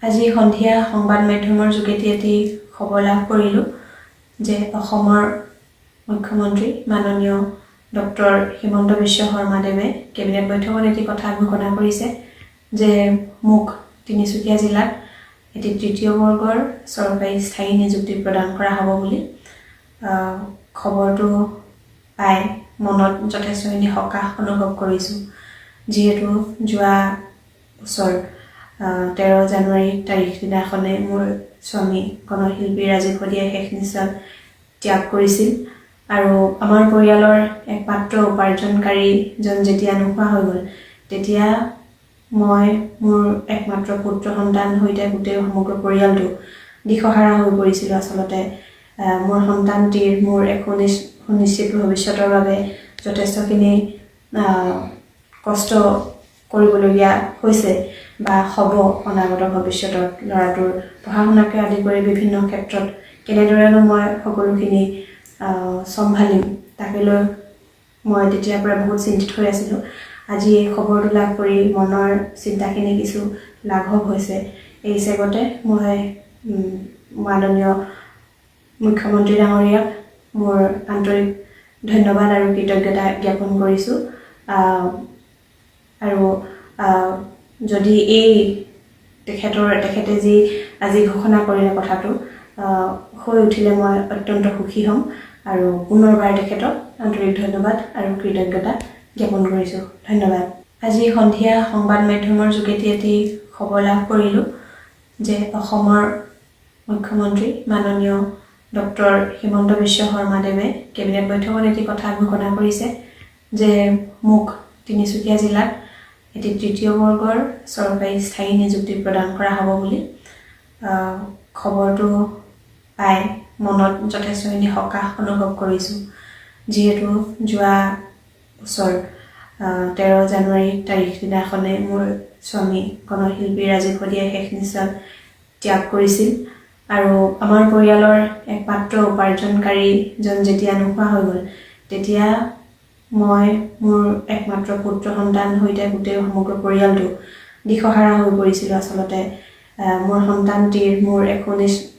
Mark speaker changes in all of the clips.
Speaker 1: আজি সন্ধিয়া সংবাদ মাধ্যমৰ যোগেদি এটি খবৰ লাভ কৰিলোঁ যে অসমৰ মুখ্যমন্ত্ৰী মাননীয় ডক্টৰ হিমন্ত বিশ্ব শৰ্মাদেৱে কেবিনেট বৈঠকত এটি কথা ঘোষণা কৰিছে যে মোক তিনিচুকীয়া জিলাত এটি তৃতীয় বৰ্গৰ চৰকাৰী স্থায়ী নিযুক্তি প্ৰদান কৰা হ'ব বুলি খবৰটো পাই মনত যথেষ্টখিনি সকাহ অনুভৱ কৰিছোঁ যিহেতু যোৱা বছৰ 13 জানুৱাৰী তাৰিখ দিনাখনে মোৰ স্বামী গণশিল্পী ৰাজীৱ শদিয়াই শেষ নিশ্বাস ত্যাগ কৰিছিল আৰু আমাৰ পৰিয়ালৰ একমাত্ৰ উপাৰ্জনকাৰীজন যেতিয়া নোহোৱা হৈ গ'ল তেতিয়া মই মোৰ একমাত্ৰ পুত্ৰ সন্তান হৈতে গোটেই সমগ্ৰ পৰিয়ালটো দিশহাৰা হৈ পৰিছিলোঁ আচলতে মোৰ সন্তানটিৰ মোৰ এক সুনিশ্চিত ভৱিষ্যতৰ বাবে যথেষ্টখিনি কষ্ট কৰিবলগীয়া হৈছে বা হ'ব অনাগত ভৱিষ্যতত ল'ৰাটোৰ পঢ়া শুনাকে আদি কৰি বিভিন্ন ক্ষেত্ৰত কেনেদৰেনো মই সকলোখিনি সম্ভালিম তাকে লৈ মই তেতিয়াৰ পৰা বহুত চিন্তিত হৈ আছিলোঁ আজি এই খবৰটো লাভ কৰি মনৰ চিন্তাখিনি কিছু লাঘৱ হৈছে এই হিচাপতে মই মাননীয় মুখ্যমন্ত্ৰী ডাঙৰীয়াক মোৰ আন্তৰিক ধন্যবাদ আৰু কৃতজ্ঞতা জ্ঞাপন কৰিছোঁ আৰু যদি এই তেখেতে যি আজি ঘোষণা কৰিলে কথাটো হৈ উঠিলে মই অত্যন্ত সুখী হ'ম আৰু পুনৰবাৰ তেখেতক আন্তৰিক ধন্যবাদ আৰু কৃতজ্ঞতা জ্ঞাপন কৰিছোঁ ধন্যবাদ আজি সন্ধিয়া সংবাদ মাধ্যমৰ যোগেদি এটি খবৰ লাভ কৰিলোঁ যে অসমৰ মুখ্যমন্ত্ৰী মাননীয় ডক্টৰ হিমন্ত বিশ্ব শৰ্মাদেৱে কেবিনেট বৈঠকত এটি কথা ঘোষণা কৰিছে যে মোক তিনিচুকীয়া জিলাত এটি তৃতীয় বৰ্গৰ চৰকাৰী স্থায়ী নিযুক্তি প্ৰদান কৰা হ'ব বুলি খবৰটো পাই মনত যথেষ্টখিনি সকাহ অনুভৱ কৰিছোঁ যিহেতু যোৱা বছৰ 13 জানুৱাৰী তাৰিখ দিনাখনে মোৰ স্বামী গণশিল্পী ৰাজীৱ শদিয়াই শেষ নিশ্বাস ত্যাগ কৰিছিল আৰু আমাৰ পৰিয়ালৰ একমাত্ৰ উপাৰ্জনকাৰীজন যেতিয়া নোহোৱা হৈ গ'ল তেতিয়া মই মোৰ একমাত্ৰ পুত্ৰ সন্তান হৈতে গোটেই সমগ্ৰ পৰিয়ালটো দিশহাৰা হৈ পৰিছিলোঁ আচলতে মোৰ সন্তানটিৰ মোৰ এক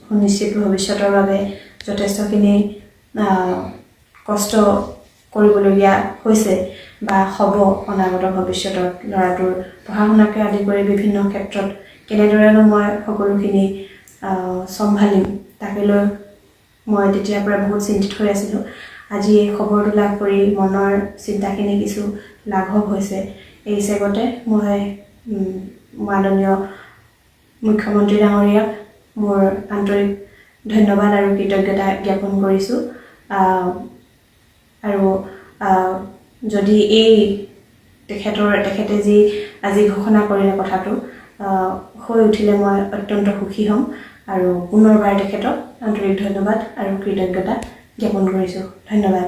Speaker 1: সুনিশ্চিত ভৱিষ্যতৰ বাবে যথেষ্টখিনি কষ্ট কৰিবলগীয়া হৈছে বা হ'ব অনাগত ভৱিষ্যতত ল'ৰাটোৰ পঢ়া শুনাকে আদি কৰি বিভিন্ন ক্ষেত্ৰত কেনেদৰেনো মই সকলোখিনি সম্ভালিম তাকে লৈ মই তেতিয়াৰ পৰা বহুত চিন্তিত হৈ আছিলোঁ আজি এই খবৰটো লাভ কৰি মনৰ চিন্তাখিনি কিছু লাঘৱ হৈছে এই হিচাপতে মই মাননীয় মুখ্যমন্ত্ৰী ডাঙৰীয়াক মোৰ আন্তৰিক ধন্যবাদ আৰু কৃতজ্ঞতা জ্ঞাপন কৰিছোঁ আৰু যদি এই তেখেতে যি আজি ঘোষণা কৰিলে কথাটো হৈ উঠিলে মই অত্যন্ত সুখী হ'ম আৰু পুনৰবাৰ তেখেতক আন্তৰিক ধন্যবাদ আৰু কৃতজ্ঞতা জ্ঞাপন কৰিছোঁ ধন্যবাদ